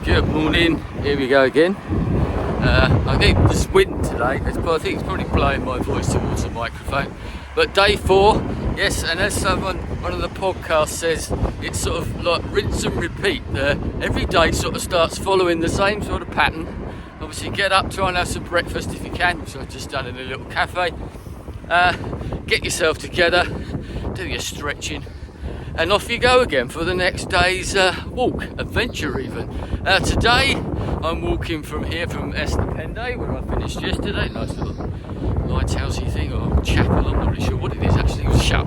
Good morning, here we go again. I think there's wind today, I think it's probably blowing my voice towards the microphone. But day 4, yes, and as one of the podcasts says, it's sort of like rinse and repeat. Every day sort of starts following the same sort of pattern. Obviously get up, try and have some breakfast if you can, which I've just done in a little cafe. Get yourself together, do your stretching, and off you go again for the next day's walk, adventure even. Today I'm walking from Esposende, where I finished yesterday. Nice little lighthousey thing, or chapel, I'm not really sure what it is actually, it was shut.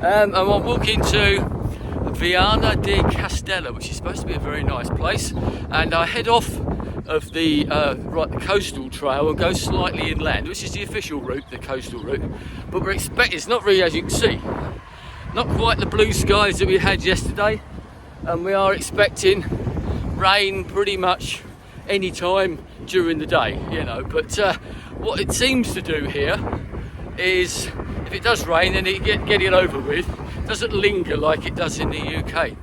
And I'm walking to Viana de Castelo, which is supposed to be a very nice place, and I head off of the coastal trail and go slightly inland, which is the official route, the coastal route. But we're expecting, it's not really, as you can see, not quite the blue skies that we had yesterday, and we are expecting rain pretty much any time during the day, you know. But what it seems to do here is, if it does rain, then it get it over with. It doesn't linger like it does in the UK.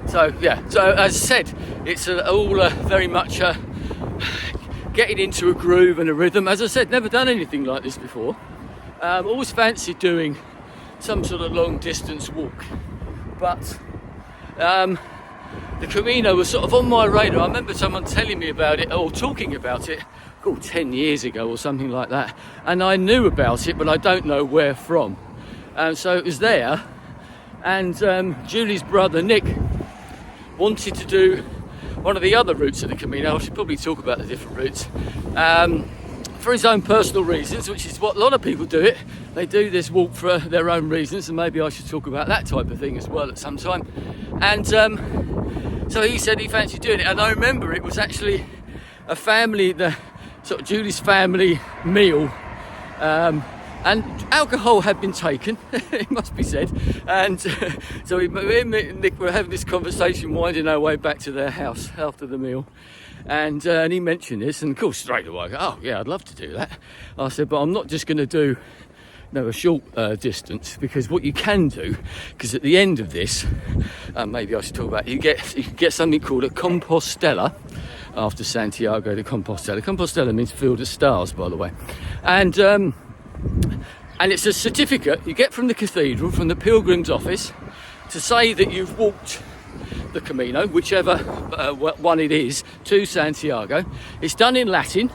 So as I said, it's all very much getting into a groove and a rhythm. As I said, never done anything like this before. Always fancied doing some sort of long distance walk, but the Camino was sort of on my radar. I remember someone telling me about it, or talking about it, 10 years ago or something like that, and I knew about it, but I don't know where from. So it was there, and Julie's brother Nick wanted to do one of the other routes of the Camino. I should probably talk about the different routes, for his own personal reasons, which is what a lot of people do it. They do this walk for their own reasons, and maybe I should talk about that type of thing as well at some time. And so he said he fancied doing it, and I remember it was actually a family, the sort of Julie's family meal, and alcohol had been taken, it must be said, and so me and Nick were having this conversation, winding our way back to their house after the meal, and he mentioned this, and of course straight away I go, oh yeah, I'd love to do that. I said, but I'm not just going to do a short distance, because what you can do, because at the end of this, maybe I should talk about it, you get something called a Compostela after Santiago de Compostela. Compostela means field of stars, by the way, and it's a certificate you get from the cathedral, from the Pilgrims office, to say that you've walked the Camino, whichever one it is, to Santiago. It's done in Latin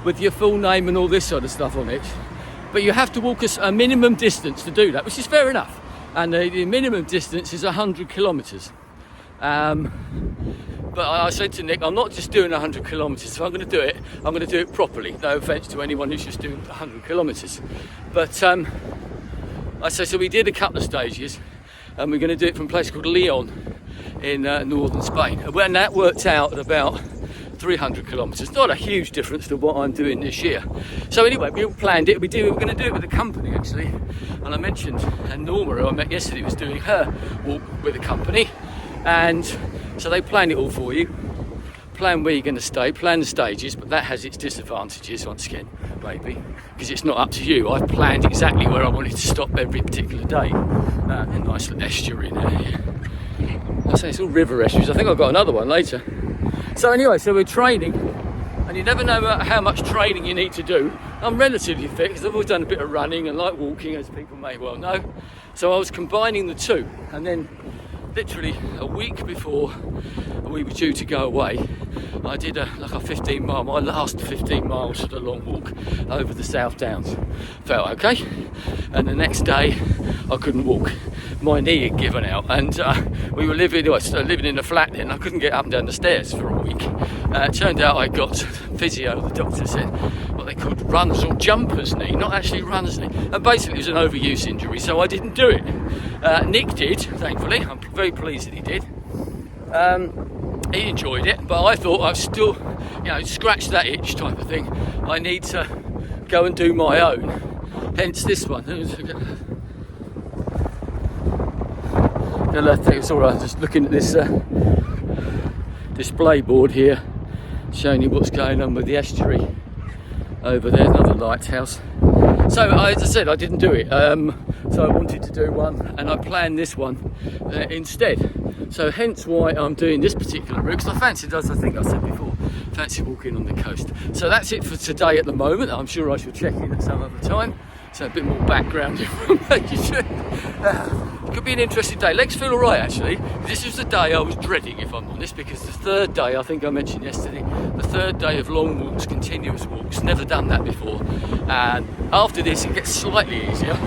with your full name and all this sort of stuff on it, but you have to walk a minimum distance to do that, which is fair enough, and the minimum distance is 100 kilometres. But I said to Nick, I'm not just doing 100 kilometres. If I'm going to do it, I'm going to do it properly. No offence to anyone who's just doing 100 kilometres. But I said, so we did a couple of stages, and we're going to do it from a place called Leon in northern Spain. And that worked out at about 300 kilometres. Not a huge difference to what I'm doing this year. So anyway, we all planned it. We were going to do it with a company, actually. And I mentioned, and Norma, who I met yesterday, was doing her walk with a company. And so they plan it all for you, plan where you're going to stay, plan the stages, but that has its disadvantages once again, maybe, because it's not up to you. I've planned exactly where I wanted to stop every particular day. A nice little estuary there. I say it's all river estuaries. I think I've got another one later. So anyway, so we're training, and you never know how much training you need to do. I'm relatively fit because I've always done a bit of running and like walking, as people may well know. So I was combining the two, and then literally a week before we were due to go away, I did my last 15 miles of the long walk over the South Downs. Felt okay, and the next day I couldn't walk. My knee had given out, and we were living in a flat then. I couldn't get up and down the stairs for a week. It turned out I got physio. The doctor said what they called runners or jumpers knee, not actually runner's knee, and basically it was an overuse injury, so I didn't do it. Nick did, thankfully. I'm very pleased that he did. He enjoyed it, but I thought I've still, scratched that itch type of thing. I need to go and do my own. Hence this one. I think it's all right. Just looking at this display board here, showing you what's going on with the estuary over there. Another lighthouse. So as I said, I didn't do it. so I wanted to do one, and I planned this one instead. So hence why I'm doing this particular route, because I fancied, as I think I said before, fancy walking on the coast. So that's it for today at the moment. I'm sure I shall check in at some other time, so a bit more background information. It could be an interesting day. Legs feel alright actually. This was the day I was dreading, if I'm honest, because the third day, I think I mentioned yesterday, the third day of long walks, continuous walks, never done that before, and after this it gets slightly easier,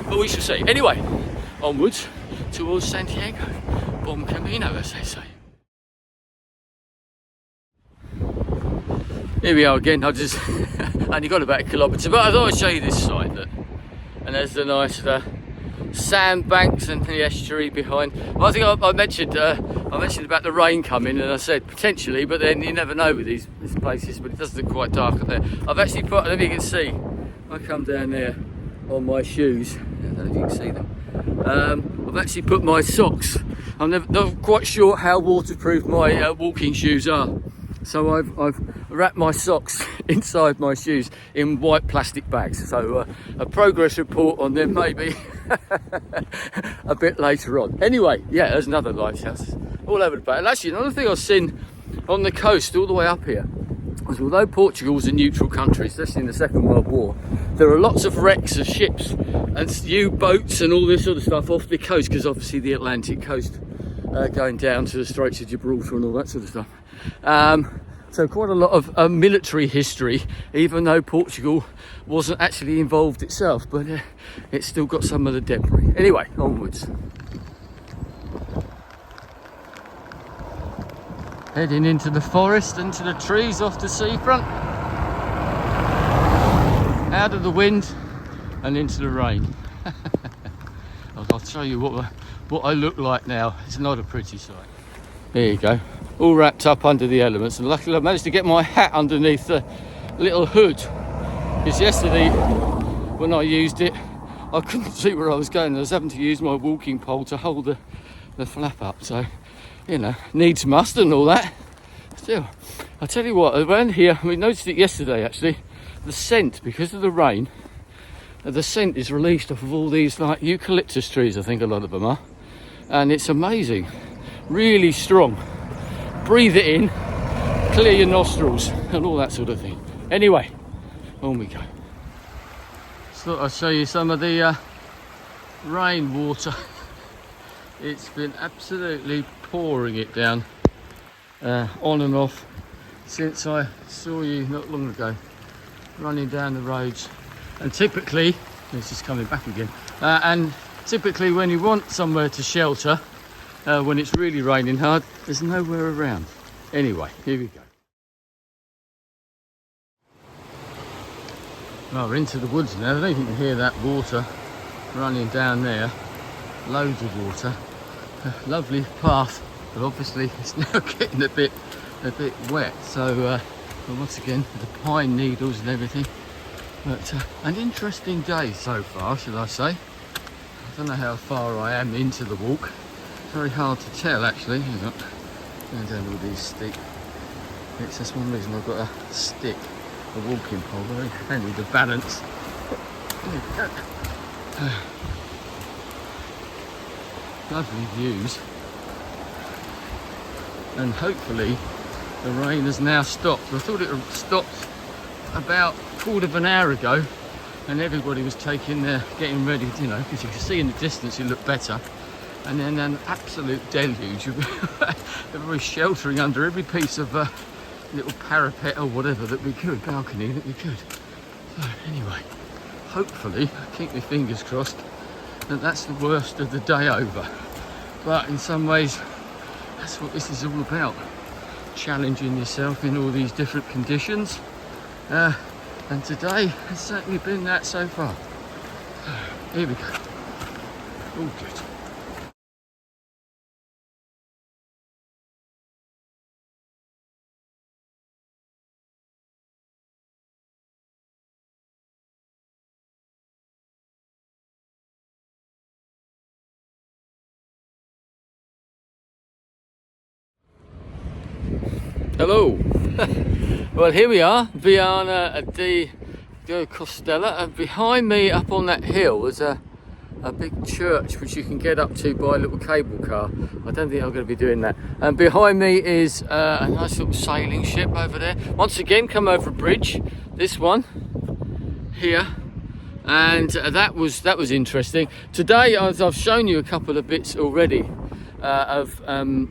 but we shall see. Anyway, onwards towards Santiago. Bon Camino, as they say. Here we are again. I just only got about a kilometre, but I thought I'd show you this side. Look. And there's the nice sandbanks and the estuary behind. Well, I think I mentioned about the rain coming, and I said potentially, but then you never know with these places. But it does look quite dark up there. I've actually put, I don't know if you can see, I come down there on my shoes. I don't know if you can see them. I've actually put my socks. I'm not quite sure how waterproof my walking shoes are, so I've wrapped my socks inside my shoes in white plastic bags. So a progress report on them maybe a bit later on. Anyway, yeah, there's another lighthouse all over the place. And actually, another thing I've seen on the coast all the way up here was, although Portugal was a neutral country, especially in the Second World War, there are lots of wrecks of ships and U-boats and all this sort of stuff off the coast, because obviously the Atlantic coast going down to the Straits of Gibraltar and all that sort of stuff. So quite a lot of military history, even though Portugal wasn't actually involved itself, but it's still got some of the debris. Anyway, onwards. Heading into the forest, into the trees off the seafront, out of the wind and into the rain. I'll show you what I look like now. It's not a pretty sight. There you go, all wrapped up under the elements, and luckily I managed to get my hat underneath the little hood, because yesterday when I used it I couldn't see where I was going. I was having to use my walking pole to hold the flap up, so you know, needs must and all that. Still, I tell you what, around here, we noticed it yesterday actually, the scent, because of the rain, the scent is released off of all these like eucalyptus trees, I think a lot of them are, and it's amazing, really strong. Breathe it in, clear your nostrils and all that sort of thing. Anyway, on we go. So thought I'd show you some of the rainwater. It's been absolutely pouring it down on and off since I saw you not long ago running down the roads. And typically, it's just coming back again, and typically when you want somewhere to shelter when it's really raining hard, there's nowhere around. Anyway, here we go. Well, we're into the woods now. I don't think you can hear that water running down there. Loads of water. Lovely path, but obviously it's now getting a bit wet. So once again, the pine needles and everything. But an interesting day so far, shall I say. I don't know how far I am into the walk. Very hard to tell actually. Hang on. Going down all these steep bits. That's one reason I've got a stick, a walking pole, very handy to balance. There we go. Lovely views. And hopefully the rain has now stopped. I thought it had stopped about a quarter of an hour ago, and everybody was getting ready, you know, because you can see in the distance it looked better. And then an absolute deluge. Everybody sheltering under every piece of little parapet or whatever that we could, balcony that we could. So anyway, hopefully, I keep my fingers crossed that that's the worst of the day over. But in some ways, that's what this is all about. Challenging yourself in all these different conditions. And today has certainly been that so far. So, here we go. All good. Hello. Well, here we are, Viana di Castelo, and behind me up on that hill is a a big church which you can get up to by a little cable car. I don't think I'm going to be doing that. And behind me is a nice little sailing ship over there. Once again, come over a bridge. This one here, and that was interesting. Today, as I've shown you a couple of bits already of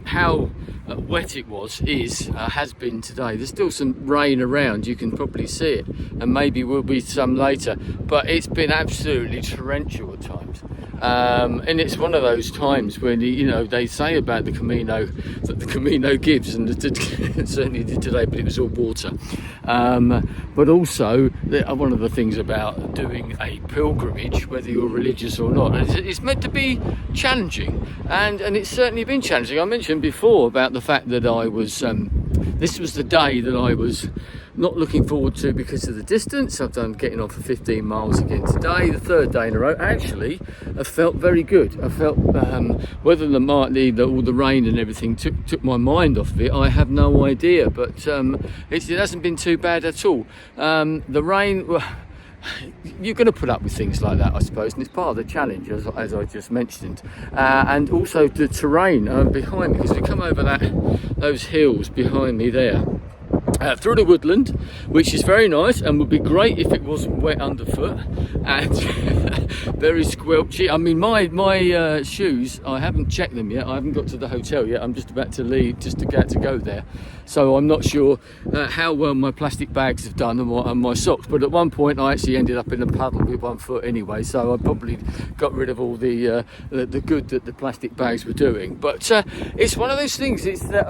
how wet it has been today. There's still some rain around, you can probably see it, and maybe will be some later, but it's been absolutely torrential at times. And it's one of those times when, you know, they say about the Camino that the Camino gives, and it certainly did today, but it was all water. But also, one of the things about doing a pilgrimage, whether you're religious or not, it's meant to be challenging, and it's certainly been challenging. I mentioned before about the fact that I was, this was the day that I was not looking forward to because of the distance. I've done getting on for 15 miles again today, the third day in a row. Actually, I felt very good. I felt whether all the rain and everything took my mind off of it, I have no idea, but it hasn't been too bad at all. The rain, well, you're going to put up with things like that, I suppose, and it's part of the challenge, as I just mentioned. And also the terrain behind me, because we come over those hills behind me there, through the woodland, which is very nice and would be great if it wasn't wet underfoot and very squelchy. I mean, my shoes, I haven't checked them yet. I haven't got to the hotel yet. I'm just about to leave, just to get to go there. So I'm not sure how well my plastic bags have done and my socks. But at one point, I actually ended up in a puddle with one foot anyway. So I probably got rid of all the good that the plastic bags were doing. But it's one of those things. It's that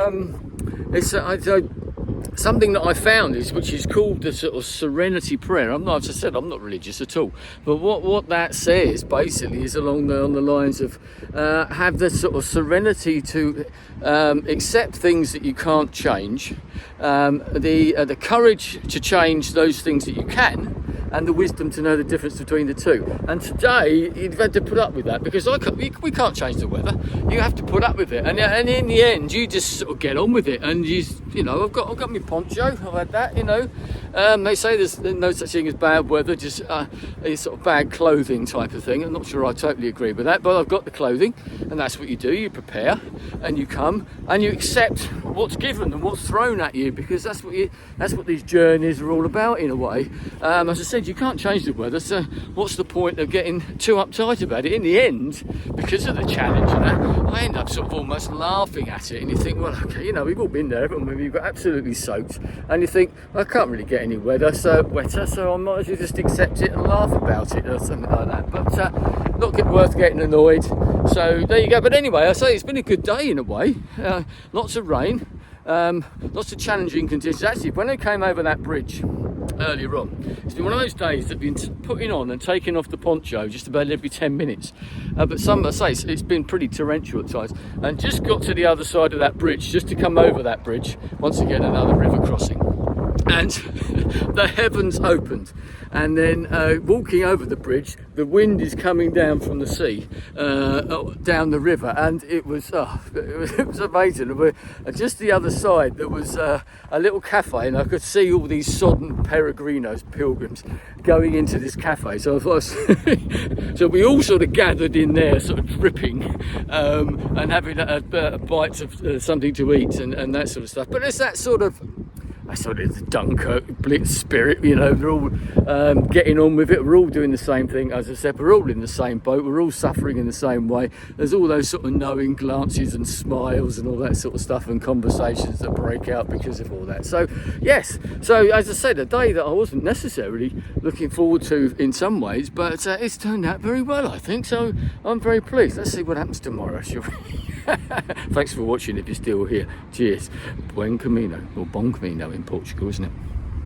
something that I found which is called the sort of serenity prayer. As I said, I'm not religious at all, but what that says basically is along the lines of have the sort of serenity to accept things that you can't change, the courage to change those things that you can, and the wisdom to know the difference between the two. And today you've had to put up with that, because we can't change the weather. You have to put up with it, and in the end you just sort of get on with it. And you know, I've got my poncho. I've had that. You know, they say there's no such thing as bad weather, just a sort of bad clothing type of thing. I'm not sure I totally agree with that, but I've got the clothing, and that's what you do. You prepare, and you come, and you accept what's given and what's thrown at you, because that's what these journeys are all about, in a way. As I said, you can't change the weather, so what's the point of getting too uptight about it? In the end, because of the challenge and that, I end up sort of almost laughing at it, and you think, well, okay, you know, we've all been there, haven't we? We've got absolutely soaked, and you think, I can't really get any wetter, so I might as well just accept it and laugh about it or something like that. But not worth getting annoyed. So there you go. But anyway, I say it's been a good day in a way. Lots of rain, lots of challenging conditions. Actually, when I came over that bridge earlier on, it's been one of those days that I've been putting on and taking off the poncho just about every 10 minutes. But I say it's been pretty torrential at times. And just got to the other side of that bridge, just to come over that bridge. Once again, another river crossing. And the heavens opened, and then walking over the bridge, the wind is coming down from the sea down the river, and it was amazing. Just the other side there was a little cafe, and I could see all these sodden peregrinos, pilgrims, going into this cafe. So so we all sort of gathered in there, sort of dripping, and having a bite of something to eat and that sort of stuff. But it's that sort of the Dunkirk blitz spirit, you know. They're all getting on with it. We're all doing the same thing. As I said, we're all in the same boat. We're all suffering in the same way. There's all those sort of knowing glances and smiles and all that sort of stuff, and conversations that break out because of all that. So yes, so as I said, a day that I wasn't necessarily looking forward to in some ways, but it's turned out very well, I think. So I'm very pleased. Let's see what happens tomorrow, shall we? Thanks for watching if you're still here. Cheers. Buen Camino, or Bon Camino in Portugal, isn't it?